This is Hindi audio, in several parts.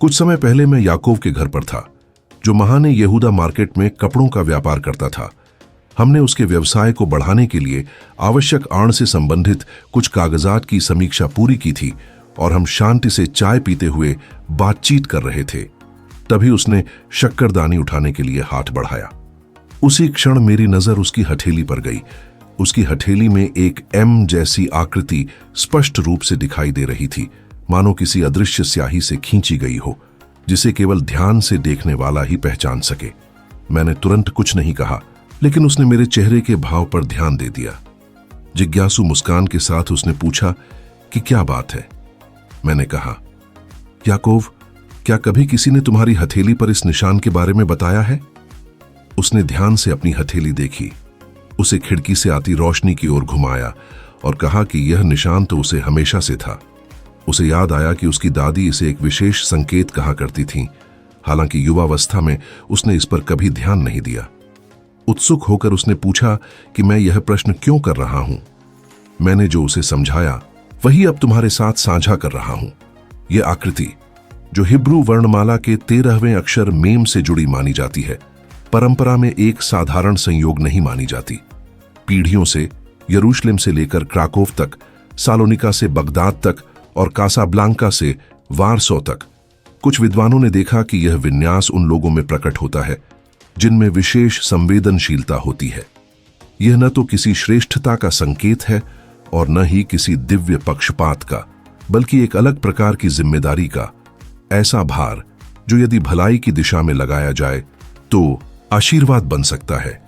कुछ समय पहले मैं याकूब के घर पर था, जो महाने यहूदा मार्केट में कपड़ों का व्यापार करता था। हमने उसके व्यवसाय को बढ़ाने के लिए आवश्यक आड़ से संबंधित कुछ कागजात की समीक्षा पूरी की थी और हम शांति से चाय पीते हुए बातचीत कर रहे थे। तभी उसने शक्करदानी उठाने के लिए हाथ बढ़ाया। उसी क्षण मेरी नजर उसकी हथेली पर गई। उसकी हथेली में एक एम जैसी आकृति स्पष्ट रूप से दिखाई दे रही थी, मानो किसी अदृश्य स्याही से खींची गई हो, जिसे केवल ध्यान से देखने वाला ही पहचान सके। मैंने तुरंत कुछ नहीं कहा, लेकिन उसने मेरे चेहरे के भाव पर ध्यान दे दिया। जिज्ञासु मुस्कान के साथ उसने पूछा कि क्या बात है। मैंने कहा, याकूब, क्या कभी किसी ने तुम्हारी हथेली पर इस निशान के बारे में बताया है? उसने ध्यान से अपनी हथेली देखी, उसे खिड़की से आती रोशनी की ओर घुमाया और कहा कि यह निशान तो उसे हमेशा से था। उसे याद आया कि उसकी दादी इसे एक विशेष संकेत कहा करती थीं, हालांकि युवावस्था में उसने इस पर कभी ध्यान नहीं दिया। उत्सुक होकर उसने पूछा कि मैं यह प्रश्न क्यों कर रहा हूं। मैंने जो उसे समझाया वही अब तुम्हारे साथ साझा कर रहा हूं। यह आकृति, जो हिब्रू वर्णमाला के 13वें अक्षर मेम से जुड़ी मानी जाती है, परंपरा में एक साधारण संयोग नहीं मानी जाती। पीढ़ियों से यरूशलेम से लेकर क्राकोव तक, सालोनिका से बगदाद तक और कासाब्लांका से वारसो तक, कुछ विद्वानों ने देखा कि यह विन्यास उन लोगों में प्रकट होता है जिनमें विशेष संवेदनशीलता होती है। यह न तो किसी श्रेष्ठता का संकेत है और न ही किसी दिव्य पक्षपात का, बल्कि एक अलग प्रकार की जिम्मेदारी का, ऐसा भार जो यदि भलाई की दिशा में लगाया जाए तो आशीर्वाद बन सकता है।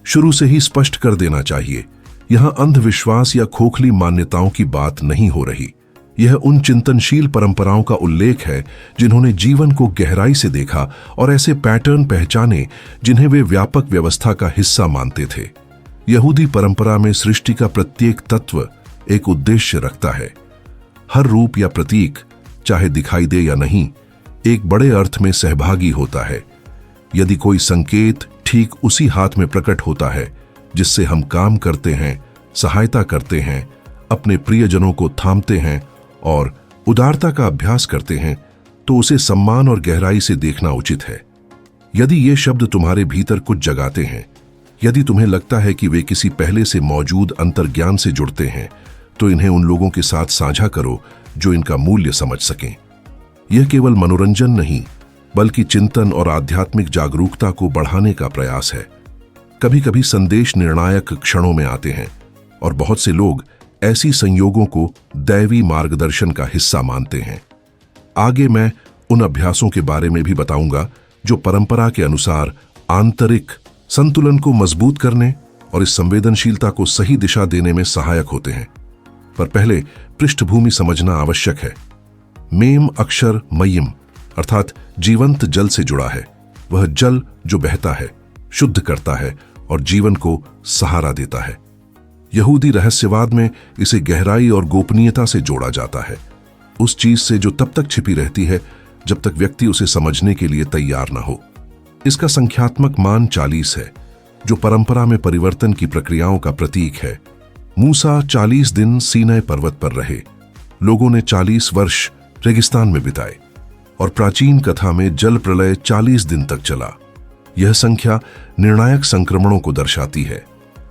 शुरू से ही स्पष्ट कर देना चाहिए, यहां अंधविश्वास या खोखली मान्यताओं की बात नहीं हो रही। यह उन चिंतनशील परंपराओं का उल्लेख है जिन्होंने जीवन को गहराई से देखा और ऐसे पैटर्न पहचाने जिन्हें वे व्यापक व्यवस्था का हिस्सा मानते थे। यहूदी परंपरा में सृष्टि का प्रत्येक तत्व एक उद्देश्य रखता है। हर रूप या प्रतीक, चाहे दिखाई दे या नहीं, एक बड़े अर्थ में सहभागी होता है। यदि कोई संकेत ठीक उसी हाथ में प्रकट होता है जिससे हम काम करते हैं, सहायता करते हैं, अपने प्रियजनों को थामते हैं और उदारता का अभ्यास करते हैं, तो उसे सम्मान और गहराई से देखना उचित है। यदि ये शब्द तुम्हारे भीतर कुछ जगाते हैं, यदि तुम्हें लगता है कि वे किसी पहले से मौजूद अंतर्ज्ञान से जुड़ते हैं, तो इन्हें उन लोगों के साथ साझा करो जो इनका मूल्य समझ सकें। यह केवल मनोरंजन नहीं, बल्कि चिंतन और आध्यात्मिक जागरूकता को बढ़ाने का प्रयास है। कभी कभी संदेश निर्णायक क्षणों में आते हैं और बहुत से लोग ऐसी संयोगों को दैवी मार्गदर्शन का हिस्सा मानते हैं। आगे मैं उन अभ्यासों के बारे में भी बताऊंगा जो परंपरा के अनुसार आंतरिक संतुलन को मजबूत करने और इस संवेदनशीलता को सही दिशा देने में सहायक होते हैं। पर पहले पृष्ठभूमि समझना आवश्यक है। मेम अक्षर मय्यम अर्थात जीवंत जल से जुड़ा है। वह जल जो बहता है, शुद्ध करता है और जीवन को सहारा देता है। यहूदी रहस्यवाद में इसे गहराई और गोपनीयता से जोड़ा जाता है, उस चीज से जो तब तक छिपी रहती है जब तक व्यक्ति उसे समझने के लिए तैयार न हो। इसका संख्यात्मक मान 40 है, जो परंपरा में परिवर्तन की प्रक्रियाओं का प्रतीक है। मूसा 40 दिन सीनै पर्वत पर रहे, लोगों ने 40 वर्ष रेगिस्तान में बिताए और प्राचीन कथा में जल प्रलय 40 दिन तक चला। यह संख्या निर्णायक संक्रमणों को दर्शाती है,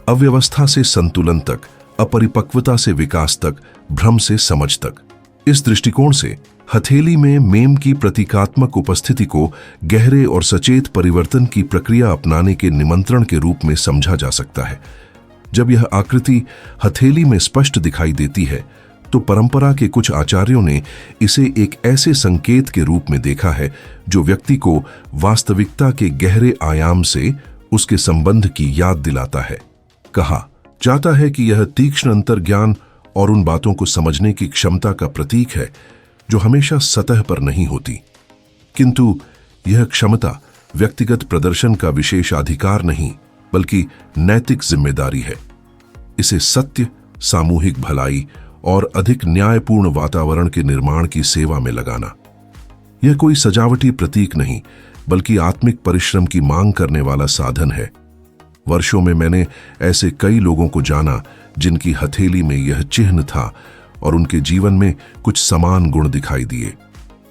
अव्यवस्था से संतुलन तक, अपरिपक्वता से विकास तक, भ्रम से समझ तक। इस दृष्टिकोण से हथेली में मेम की प्रतीकात्मक उपस्थिति को गहरे और सचेत परिवर्तन की प्रक्रिया अपनाने के निमंत्रण के रूप में समझा जा सकता है। जब यह आकृति हथेली में स्पष्ट दिखाई देती है, तो परंपरा के कुछ आचार्यों ने इसे एक ऐसे संकेत के रूप में देखा है जो व्यक्ति को वास्तविकता के गहरे आयाम से उसके संबंध की याद दिलाता है। कहा जाता है कि यह तीक्ष्ण अंतर्ज्ञान और उन बातों को समझने की क्षमता का प्रतीक है जो हमेशा सतह पर नहीं होती, किंतु यह क्षमता व्यक्तिगत प्रदर्शन का विशेषाधिकार नहीं, बल्कि नैतिक जिम्मेदारी है। इसे सत्य, सामूहिक भलाई और अधिक न्यायपूर्ण वातावरण के निर्माण की सेवा में लगाना। यह कोई सजावटी प्रतीक नहीं, बल्कि आत्मिक परिश्रम की मांग करने वाला साधन है। वर्षों में मैंने ऐसे कई लोगों को जाना जिनकी हथेली में यह चिन्ह था और उनके जीवन में कुछ समान गुण दिखाई दिए।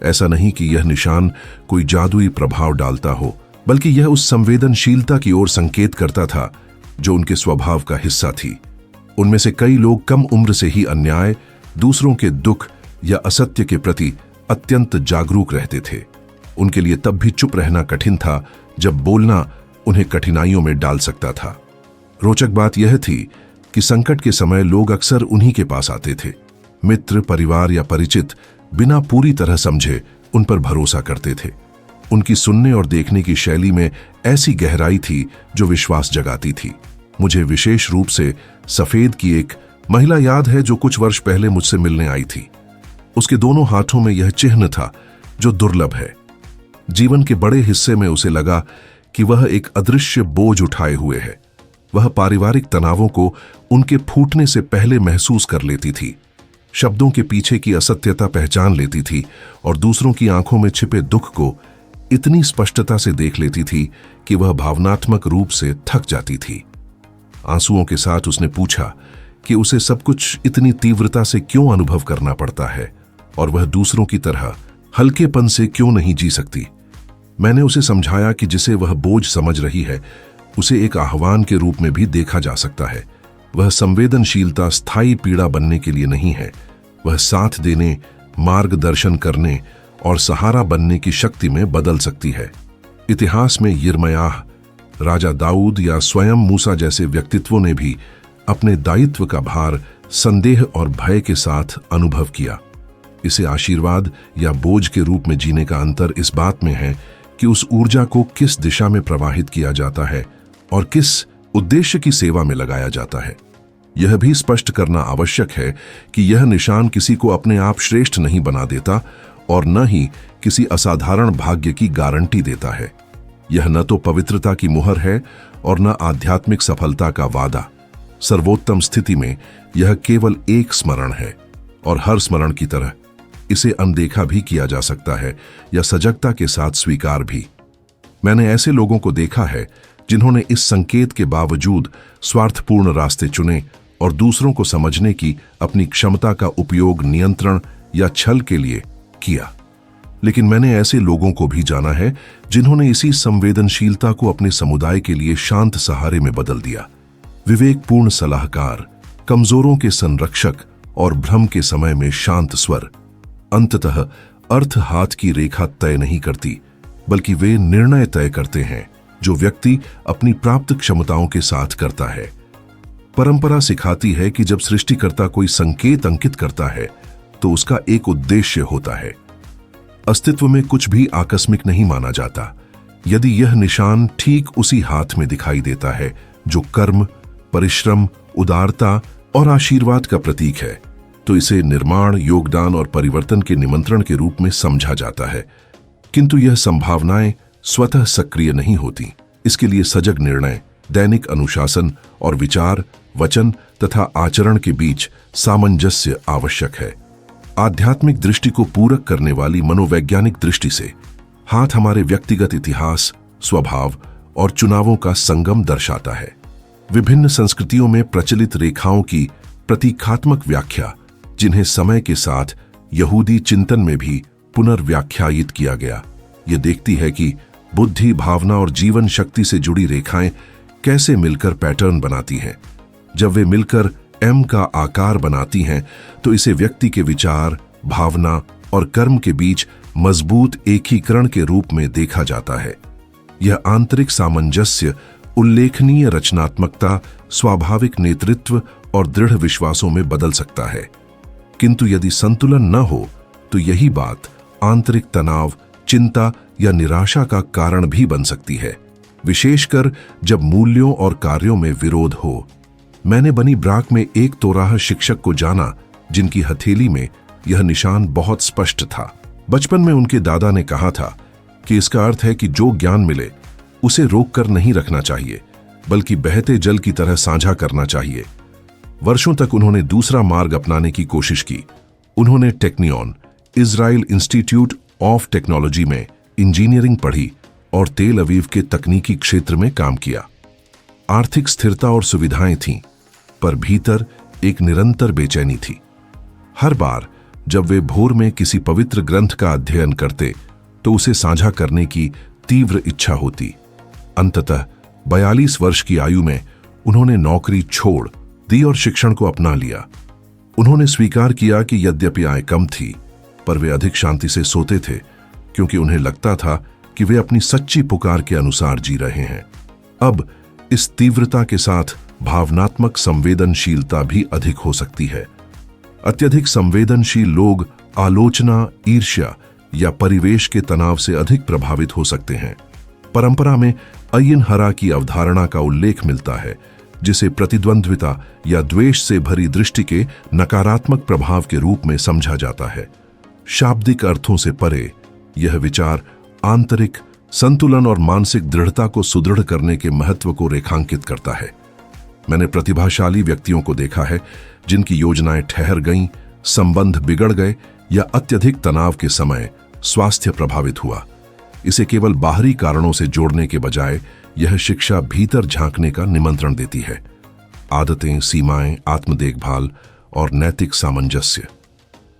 ऐसा नहीं कि यह निशान कोई जादुई प्रभाव डालता हो, बल्कि यह उस संवेदनशीलता की ओर संकेत करता था जो उनके स्वभाव का हिस्सा थी। उनमें से कई लोग कम उम्र से ही अन्याय, दूसरों के दुख या असत्य के प्रति अत्यंत जागरूक रहते थे। उनके लिए तब भी चुप रहना कठिन था जब बोलना उन्हें कठिनाइयों में डाल सकता था। रोचक बात यह थी कि संकट के समय लोग अक्सर उन्हीं के पास आते थे। मित्र, परिवार या परिचित बिना पूरी तरह समझे उन पर भरोसा करते थे। उनकी सुनने और देखने की शैली में ऐसी गहराई थी जो विश्वास जगाती थी। मुझे विशेष रूप से सफेद की एक महिला याद है जो कुछ वर्ष पहले मुझसे मिलने आई थी। उसके दोनों हाथों में यह चिन्ह था जो दुर्लभ है। जीवन के बड़े हिस्से में उसे लगा कि वह एक अदृश्य बोझ उठाए हुए है। वह पारिवारिक तनावों को उनके फूटने से पहले महसूस कर लेती थी, शब्दों के पीछे की असत्यता पहचान लेती थी और दूसरों की आंखों में छिपे दुख को इतनी स्पष्टता से देख लेती थी कि वह भावनात्मक रूप से थक जाती थी। आंसुओं के साथ उसने पूछा कि उसे सब कुछ इतनी तीव्रता से क्यों अनुभव करना पड़ता है और वह दूसरों की तरह हल्केपन से क्यों नहीं जी सकती। मैंने उसे समझाया कि जिसे वह बोझ समझ रही है उसे एक आह्वान के रूप में भी देखा जा सकता है। वह संवेदनशीलता स्थायी पीड़ा बनने के लिए नहीं है, वह साथ देने, मार्गदर्शन करने और सहारा बनने की शक्ति में बदल सकती है। इतिहास में यिर्मयाह, राजा दाऊद या स्वयं मूसा जैसे व्यक्तित्वों ने भी अपने दायित्व का भार संदेह और भय के साथ अनुभव किया। इसे आशीर्वाद या बोझ के रूप में जीने का अंतर इस बात में है कि उस ऊर्जा को किस दिशा में प्रवाहित किया जाता है और किस उद्देश्य की सेवा में लगाया जाता है। यह भी स्पष्ट करना आवश्यक है कि यह निशान किसी को अपने आप श्रेष्ठ नहीं बना देता और न ही किसी असाधारण भाग्य की गारंटी देता है। यह न तो पवित्रता की मुहर है और न आध्यात्मिक सफलता का वादा। सर्वोत्तम स्थिति में यह केवल एक स्मरण है और हर स्मरण की तरह इसे अनदेखा भी किया जा सकता है या सजगता के साथ स्वीकार भी। मैंने ऐसे लोगों को देखा है जिन्होंने इस संकेत के बावजूद स्वार्थपूर्ण रास्ते चुने और दूसरों को समझने की अपनी क्षमता का उपयोग नियंत्रण या छल के लिए किया। लेकिन मैंने ऐसे लोगों को भी जाना है जिन्होंने इसी संवेदनशीलता को अपने समुदाय के लिए शांत सहारे में बदल दिया। विवेकपूर्ण सलाहकार, कमजोरों के संरक्षक और भ्रम के समय में शांत स्वर। अंततः अर्थ हाथ की रेखा तय नहीं करती, बल्कि वे निर्णय तय करते हैं जो व्यक्ति अपनी प्राप्त क्षमताओं के साथ करता है। परंपरा सिखाती है कि जब सृष्टिकर्ता कोई संकेत अंकित करता है तो उसका एक उद्देश्य होता है। अस्तित्व में कुछ भी आकस्मिक नहीं माना जाता। यदि यह निशान ठीक उसी हाथ में दिखाई देता है जो कर्म, परिश्रम, उदारता और आशीर्वाद का प्रतीक है, तो इसे निर्माण, योगदान और परिवर्तन के निमंत्रण के रूप में समझा जाता है। किंतु यह संभावनाएं स्वतः सक्रिय नहीं होती। इसके लिए सजग निर्णय, दैनिक अनुशासन और विचार, वचन तथा आचरण के बीच सामंजस्य आवश्यक है। आध्यात्मिक दृष्टि को पूरक करने वाली मनोवैज्ञानिक दृष्टि से हाथ हमारे व्यक्तिगत इतिहास, स्वभाव और चुनावों का संगम दर्शाता है। विभिन्न संस्कृतियों में प्रचलित रेखाओं की प्रतीकात्मक व्याख्या, जिन्हें समय के साथ यहूदी चिंतन में भी पुनर्व्याख्यायित किया गया, ये देखती है कि बुद्धि, भावना और जीवन शक्ति से जुड़ी रेखाएं कैसे मिलकर पैटर्न बनाती हैं। जब वे मिलकर एम का आकार बनाती हैं तो इसे व्यक्ति के विचार, भावना और कर्म के बीच मजबूत एकीकरण के रूप में देखा जाता है। यह आंतरिक सामंजस्य उल्लेखनीय रचनात्मकता, स्वाभाविक नेतृत्व और दृढ़ विश्वासों में बदल सकता है। किंतु यदि संतुलन न हो तो यही बात आंतरिक तनाव, चिंता या निराशा का कारण भी बन सकती है, विशेषकर जब मूल्यों और कार्यों में विरोध हो। मैंने बनी ब्राक में एक तोराह शिक्षक को जाना जिनकी हथेली में यह निशान बहुत स्पष्ट था। बचपन में उनके दादा ने कहा था कि इसका अर्थ है कि जो ज्ञान मिले उसे रोक कर नहीं रखना चाहिए, बल्कि बहते जल की तरह साझा करना चाहिए। वर्षों तक उन्होंने दूसरा मार्ग अपनाने की कोशिश की। उन्होंने Technion, Israel Institute of Technology में इंजीनियरिंग पढ़ी और तेल अवीव के तकनीकी क्षेत्र में काम किया। आर्थिक स्थिरता और सुविधाएं थीं, पर भीतर एक निरंतर बेचैनी थी। हर बार जब वे भोर में किसी पवित्र ग्रंथ का अध्ययन करते तो उसे साझा करने की तीव्र इच्छा होती। अंततः 42 वर्ष की आयु में उन्होंने नौकरी छोड़ दी और शिक्षण को अपना लिया। उन्होंने स्वीकार किया कि यद्यपि आय कम थी, पर वे अधिक शांति से सोते थे, क्योंकि उन्हें लगता था कि वे अपनी सच्ची पुकार के अनुसार जी रहे हैं। अब इस तीव्रता के साथ भावनात्मक संवेदनशीलता भी अधिक हो सकती है। अत्यधिक संवेदनशील लोग आलोचना, ईर्ष्या या परिवेश के तनाव से अधिक प्रभावित हो सकते हैं। परंपरा में अय्यन हरा की अवधारणा का उल्लेख मिलता है, जिसे प्रतिद्वंद्विता या द्वेष से भरी दृष्टि के नकारात्मक प्रभाव के रूप में समझा जाता है। शाब्दिक अर्थों से परे यह विचार आंतरिक संतुलन और मानसिक दृढ़ता को सुदृढ़ करने के महत्व को रेखांकित करता है। मैंने प्रतिभाशाली व्यक्तियों को देखा है जिनकी योजनाएं ठहर गईं, संबंध बिगड़ गए या अत्यधिक तनाव के समय स्वास्थ्य प्रभावित हुआ। इसे केवल बाहरी कारणों से जोड़ने के बजाय यह शिक्षा भीतर झांकने का निमंत्रण देती है। आदतें, सीमाएं, आत्म देखभाल और नैतिक सामंजस्य।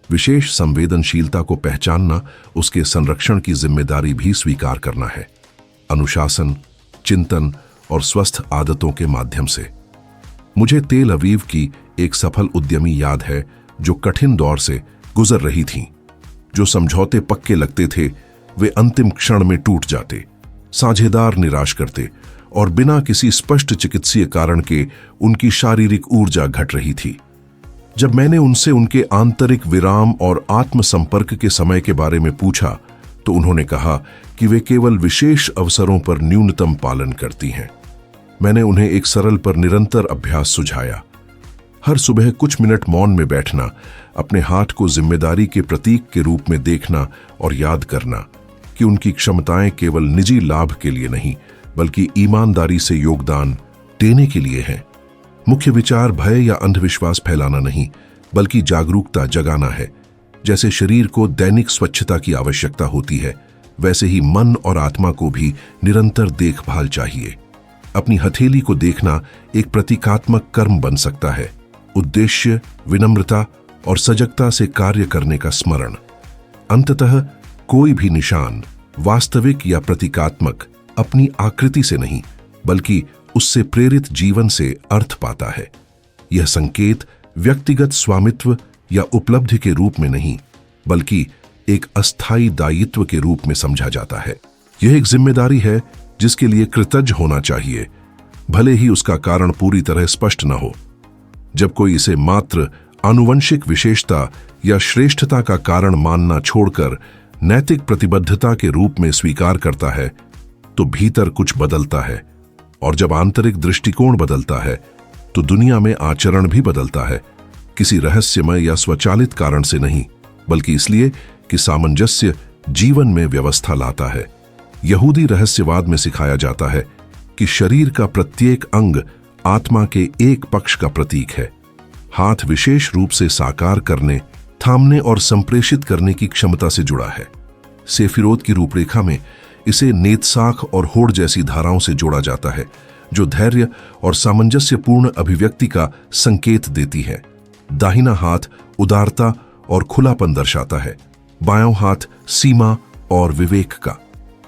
विशेष संवेदनशीलता को पहचानना उसके संरक्षण की जिम्मेदारी भी स्वीकार करना है, अनुशासन, चिंतन और स्वस्थ आदतों के माध्यम से। मुझे तेल अवीव की एक सफल उद्यमी याद है जो कठिन दौर से गुजर रही थीं। जो समझौते पक्के लगते थे वे अंतिम क्षण में टूट जाते, साझेदार निराश करते और बिना किसी स्पष्ट चिकित्सीय कारण के उनकी शारीरिक ऊर्जा घट रही थी। जब मैंने उनसे उनके आंतरिक विराम और आत्म संपर्क के समय के बारे में पूछा तो उन्होंने कहा कि वे केवल विशेष अवसरों पर न्यूनतम पालन करती हैं। मैंने उन्हें एक सरल पर निरंतर अभ्यास सुझाया। हर सुबह कुछ मिनट मौन में बैठना, अपने हाथ को जिम्मेदारी के प्रतीक के रूप में देखना और याद करना कि उनकी क्षमताएं केवल निजी लाभ के लिए नहीं बल्कि ईमानदारी से योगदान देने के लिए हैं। मुख्य विचार भय या अंधविश्वास फैलाना नहीं बल्कि जागरूकता जगाना है। जैसे शरीर को दैनिक स्वच्छता की आवश्यकता होती है, वैसे ही मन और आत्मा को भी निरंतर देखभाल चाहिए। अपनी हथेली को देखना एक प्रतीकात्मक कर्म बन सकता है, उद्देश्य, विनम्रता और सजगता से कार्य करने का स्मरण। अंततः कोई भी निशान वास्तविक या प्रतीकात्मक अपनी आकृति से नहीं बल्कि उससे प्रेरित जीवन से अर्थ पाता है। यह संकेत व्यक्तिगत स्वामित्व या उपलब्धि के रूप में नहीं बल्कि एक अस्थायी दायित्व के रूप में समझा जाता है। यह एक जिम्मेदारी है जिसके लिए कृतज्ञ होना चाहिए, भले ही उसका कारण पूरी तरह स्पष्ट न हो। जब कोई इसे मात्र आनुवंशिक विशेषता या श्रेष्ठता का कारण मानना छोड़कर नैतिक प्रतिबद्धता के रूप में स्वीकार करता है तो भीतर कुछ बदलता है, और जब आंतरिक दृष्टिकोण बदलता है तो दुनिया में आचरण भी बदलता है, किसी रहस्यमय या स्वचालित कारण से नहीं बल्कि इसलिए कि सामंजस्य जीवन में व्यवस्था लाता है। यहूदी रहस्यवाद में सिखाया जाता है कि शरीर का प्रत्येक अंग आत्मा के एक पक्ष का प्रतीक है। हाथ विशेष रूप से साकार करने, थामने और संप्रेषित करने की क्षमता से जुड़ा है। सेफिरोत की रूपरेखा में इसे नेतसाख और होड़ जैसी धाराओं से जोड़ा जाता है जो धैर्य और सामंजस्यपूर्ण अभिव्यक्ति का संकेत देती है। दाहिना हाथ उदारता और खुलापन दर्शाता है, बायां हाथ सीमा और विवेक का।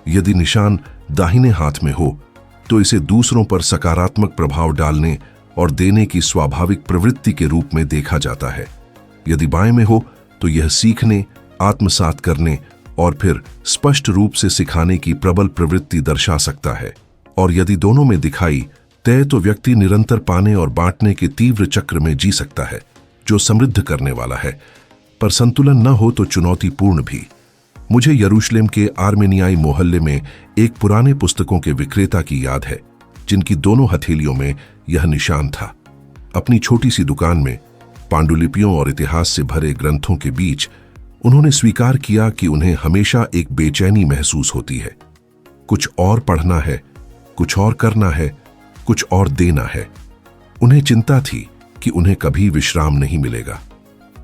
यदि निशान दाहिने हाथ में हो तो इसे दूसरों पर सकारात्मक प्रभाव डालने और देने की स्वाभाविक प्रवृत्ति के रूप में देखा जाता है। यदि बाएं में हो तो यह सीखने, आत्मसात करने और फिर स्पष्ट रूप से सिखाने की प्रबल प्रवृत्ति दर्शा सकता है। और यदि दोनों में दिखाई तय तो व्यक्ति निरंतर पाने और बांटने के तीव्र चक्र में जी सकता है जो समृद्ध करने वाला है, पर संतुलन न हो तो चुनौतीपूर्ण भी। मुझे यरूशलेम के आर्मेनियाई मोहल्ले में एक पुराने पुस्तकों के विक्रेता की याद है जिनकी दोनों हथेलियों में यह निशान था। अपनी छोटी सी दुकान में पांडुलिपियों और इतिहास से भरे ग्रंथों के बीच उन्होंने स्वीकार किया कि उन्हें हमेशा एक बेचैनी महसूस होती है। कुछ और पढ़ना है, कुछ और करना है, कुछ और देना है। उन्हें चिंता थी कि उन्हें कभी विश्राम नहीं मिलेगा।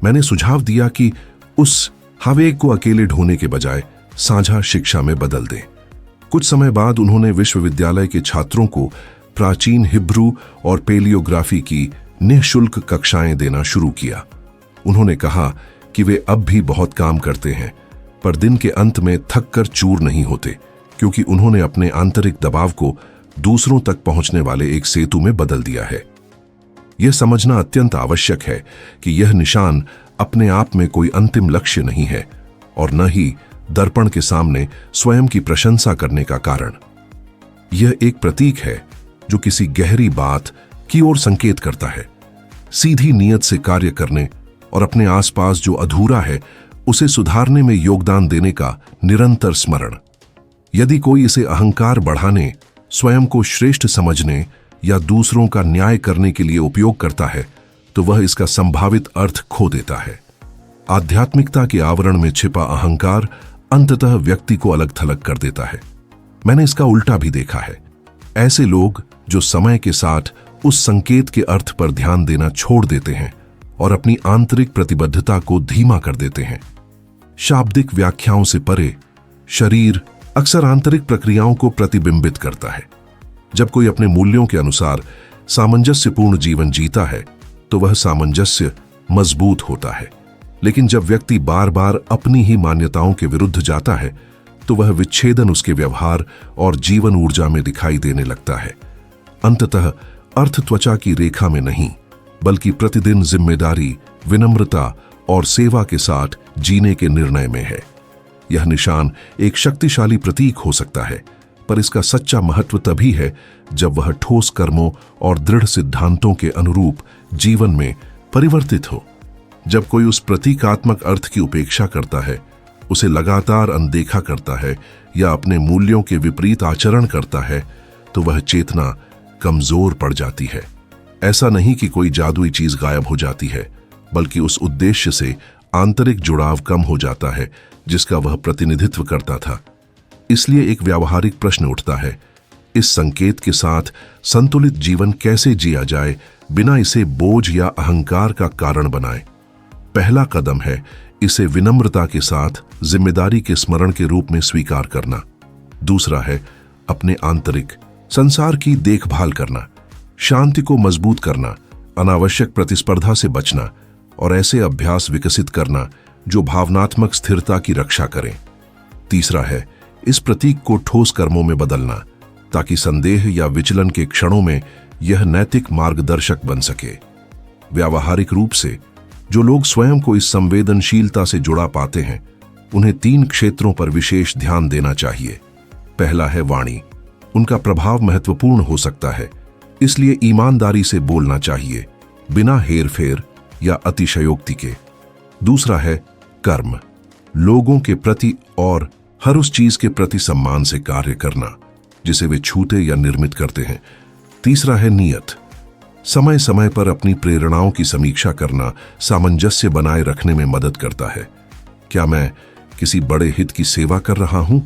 मैंने सुझाव दिया कि उस हवेग को अकेले ढोने के बजाय साझा शिक्षा में बदल दें। कुछ समय बाद उन्होंने विश्वविद्यालय के छात्रों को प्राचीन हिब्रू और पेलियोग्राफी की निःशुल्क कक्षाएं देना शुरू किया। उन्होंने कहा कि वे अब भी बहुत काम करते हैं, पर दिन के अंत में थक कर चूर नहीं होते, क्योंकि उन्होंने अपने आंतरिक दबाव को दूसरों तक पहुंचने वाले एक सेतु में बदल दिया है। यह समझना अत्यंत आवश्यक है कि यह निशान अपने आप में कोई अंतिम लक्ष्य नहीं है और न ही दर्पण के सामने स्वयं की प्रशंसा करने का कारण। यह एक प्रतीक है जो किसी गहरी बात की ओर संकेत करता है, सीधी नीयत से कार्य करने और अपने आसपास जो अधूरा है उसे सुधारने में योगदान देने का निरंतर स्मरण। यदि कोई इसे अहंकार बढ़ाने, स्वयं को श्रेष्ठ समझने या दूसरों का न्याय करने के लिए उपयोग करता है, तो वह इसका संभावित अर्थ खो देता है। आध्यात्मिकता के आवरण में छिपा अहंकार अंततः व्यक्ति को अलग थलग कर देता है। मैंने इसका उल्टा भी देखा है। ऐसे लोग जो समय के साथ उस संकेत के अर्थ पर ध्यान देना छोड़ देते हैं और अपनी आंतरिक प्रतिबद्धता को धीमा कर देते हैं। शाब्दिक व्याख्याओं से परे शरीर अक्सर आंतरिक प्रक्रियाओं को प्रतिबिंबित करता है। जब कोई अपने मूल्यों के अनुसार सामंजस्यपूर्ण जीवन जीता है तो वह सामंजस्य मजबूत होता है, लेकिन जब व्यक्ति बार बार अपनी ही मान्यताओं के विरुद्ध जाता है तो वह विच्छेदन उसके व्यवहार और जीवन ऊर्जा में दिखाई देने लगता है। अंततः अर्थ त्वचा की रेखा में नहीं, बल्कि प्रतिदिन जिम्मेदारी, विनम्रता और सेवा के साथ जीने के निर्णय में है। यह निशान एक शक्तिशाली प्रतीक हो सकता है, पर इसका सच्चा महत्व तभी है जब वह ठोस कर्मों और दृढ़ सिद्धांतों के अनुरूप जीवन में परिवर्तित हो। जब कोई उस प्रतीकात्मक अर्थ की उपेक्षा करता है, उसे लगातार अनदेखा करता है या अपने मूल्यों के विपरीत आचरण करता है, तो वह चेतना कमजोर पड़ जाती है। ऐसा नहीं कि कोई जादुई चीज गायब हो जाती है, बल्कि उस उद्देश्य से आंतरिक जुड़ाव कम हो जाता है जिसका वह प्रतिनिधित्व करता था। इसलिए एक व्यावहारिक प्रश्न उठता है, इस संकेत के साथ संतुलित जीवन कैसे जिया जाए बिना इसे बोझ या अहंकार का कारण बनाए। पहला कदम है इसे विनम्रता के साथ जिम्मेदारी के स्मरण के रूप में स्वीकार करना। दूसरा है अपने आंतरिक संसार की देखभाल करना, शांति को मजबूत करना, अनावश्यक प्रतिस्पर्धा से बचना और ऐसे अभ्यास विकसित करना जो भावनात्मक स्थिरता की रक्षा करें। तीसरा है इस प्रतीक को ठोस कर्मों में बदलना, ताकि संदेह या विचलन के क्षणों में यह नैतिक मार्गदर्शक बन सके। व्यावहारिक रूप से जो लोग स्वयं को इस संवेदनशीलता से जुड़ा पाते हैं, उन्हें 3 क्षेत्रों पर विशेष ध्यान देना चाहिए। पहला है वाणी। उनका प्रभाव महत्वपूर्ण हो सकता है, इसलिए ईमानदारी से बोलना चाहिए, बिना हेरफेर या अतिशयोक्ति के। दूसरा है कर्म। लोगों के प्रति और हर उस चीज के प्रति सम्मान से कार्य करना जिसे वे छूते या निर्मित करते हैं। तीसरा है नियत। समय समय पर अपनी प्रेरणाओं की समीक्षा करना सामंजस्य बनाए रखने में मदद करता है। क्या मैं किसी बड़े हित की सेवा कर रहा हूं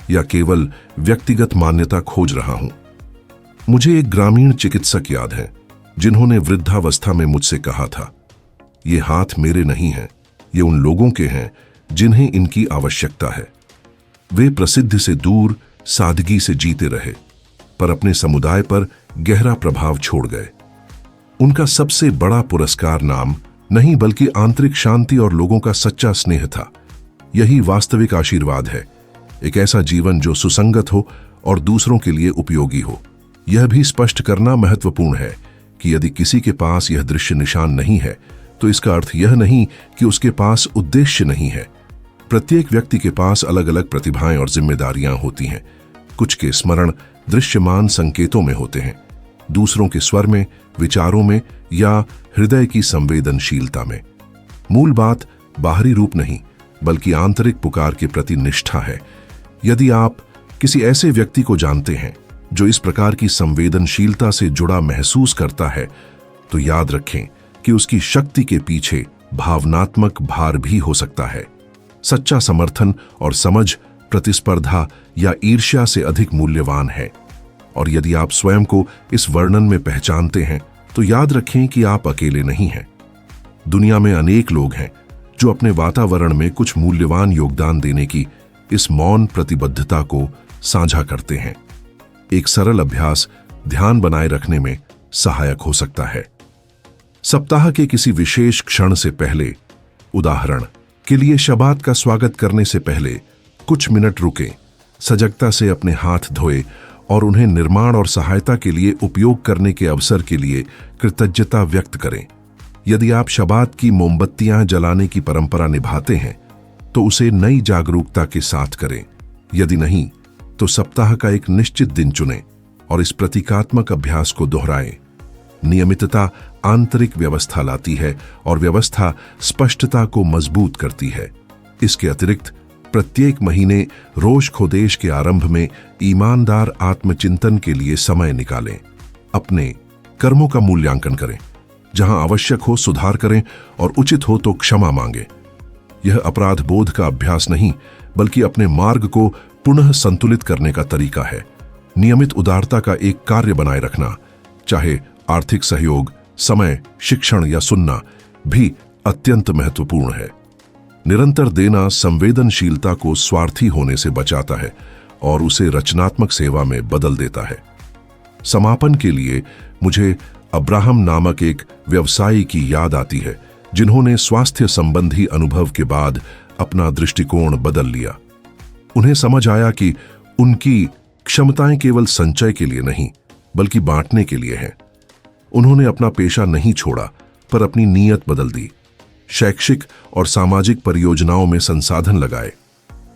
या केवल व्यक्तिगत मान्यता खोज रहा हूं? मुझे एक ग्रामीण चिकित्सक याद है जिन्होंने वृद्धावस्था में मुझसे कहा था, ये हाथ मेरे नहीं हैं, ये उन लोगों के हैं जिन्हें इनकी आवश्यकता है। वे प्रसिद्धि से दूर सादगी से जीते रहे, पर अपने समुदाय पर गहरा प्रभाव छोड़ गए। उनका सबसे बड़ा पुरस्कार नाम नहीं, बल्कि आंतरिक शांति और लोगों का सच्चा स्नेह था। यही वास्तविक आशीर्वाद है, एक ऐसा जीवन जो सुसंगत हो और दूसरों के लिए उपयोगी हो। यह भी स्पष्ट करना महत्वपूर्ण है कि यदि किसी के पास यह दृश्य निशान नहीं है, तो इसका अर्थ यह नहीं कि उसके पास उद्देश्य नहीं है। प्रत्येक व्यक्ति के पास अलग अलग प्रतिभाएं और जिम्मेदारियां होती हैं। कुछ के स्मरण दृश्यमान संकेतों में होते हैं, दूसरों के स्वर में, विचारों में या हृदय की संवेदनशीलता में। मूल बात बाहरी रूप नहीं, बल्कि आंतरिक पुकार के प्रति निष्ठा है। यदि आप किसी ऐसे व्यक्ति को जानते हैं जो इस प्रकार की संवेदनशीलता से जुड़ा महसूस करता है, तो याद रखें कि उसकी शक्ति के पीछे भावनात्मक भार भी हो सकता है। सच्चा समर्थन और समझ प्रतिस्पर्धा या ईर्ष्या से अधिक मूल्यवान है। और यदि आप स्वयं को इस वर्णन में पहचानते हैं, तो याद रखें कि आप अकेले नहीं हैं। दुनिया में अनेक लोग हैं जो अपने वातावरण में कुछ मूल्यवान योगदान देने की इस मौन प्रतिबद्धता को साझा करते हैं। एक सरल अभ्यास ध्यान बनाए रखने में सहायक हो सकता है। सप्ताह के किसी विशेष क्षण से पहले उदाहरण के लिए शबात का स्वागत करने से पहले कुछ मिनट रुकें, सजगता से अपने हाथ धोएं और उन्हें निर्माण और सहायता के लिए उपयोग करने के अवसर के लिए कृतज्ञता व्यक्त करें। यदि आप शबात की मोमबत्तियां जलाने की परंपरा निभाते हैं तो उसे नई जागरूकता के साथ करें। यदि नहीं तो सप्ताह का एक निश्चित दिन चुनें और इस प्रतीकात्मक अभ्यास को दोहराएं। नियमितता आंतरिक व्यवस्था लाती है और व्यवस्था स्पष्टता को मजबूत करती है। इसके अतिरिक्त प्रत्येक महीने रोज खोदेश के आरंभ में ईमानदार आत्मचिंतन के लिए समय निकालें। अपने कर्मों का मूल्यांकन करें, जहां आवश्यक हो सुधार करें और उचित हो तो क्षमा मांगें। यह अपराध बोध का अभ्यास नहीं बल्कि अपने मार्ग को पुनः संतुलित करने का तरीका है। नियमित उदारता का एक कार्य बनाए रखना, चाहे आर्थिक सहयोग, समय, शिक्षण या सुनना, भी अत्यंत महत्वपूर्ण है। निरंतर देना संवेदनशीलता को स्वार्थी होने से बचाता है और उसे रचनात्मक सेवा में बदल देता है। समापन के लिए मुझे अब्राहम नामक एक व्यवसायी की याद आती है जिन्होंने स्वास्थ्य संबंधी अनुभव के बाद अपना दृष्टिकोण बदल लिया। उन्हें समझ आया कि उनकी क्षमताएं केवल संचय के लिए नहीं बल्कि बांटने के लिए हैं। उन्होंने अपना पेशा नहीं छोड़ा पर अपनी नीयत बदल दी। शैक्षिक और सामाजिक परियोजनाओं में संसाधन लगाए।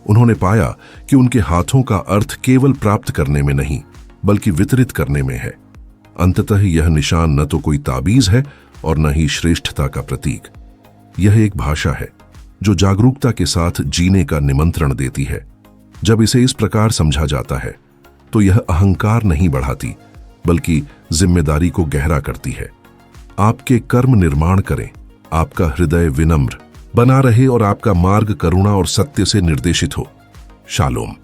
उन्होंने पाया कि उनके हाथों का अर्थ केवल प्राप्त करने में नहीं बल्कि वितरित करने में है। अंततः यह निशान न तो कोई ताबीज है और न ही श्रेष्ठता का प्रतीक। यह एक भाषा है जो जागरूकता के साथ जीने का निमंत्रण देती है। जब इसे इस प्रकार समझा जाता है तो यह अहंकार नहीं बढ़ाती बल्कि जिम्मेदारी को गहरा करती है। आपके कर्म निर्माण करें, आपका हृदय विनम्र बना रहे और आपका मार्ग करुणा और सत्य से निर्देशित हो। शालोम।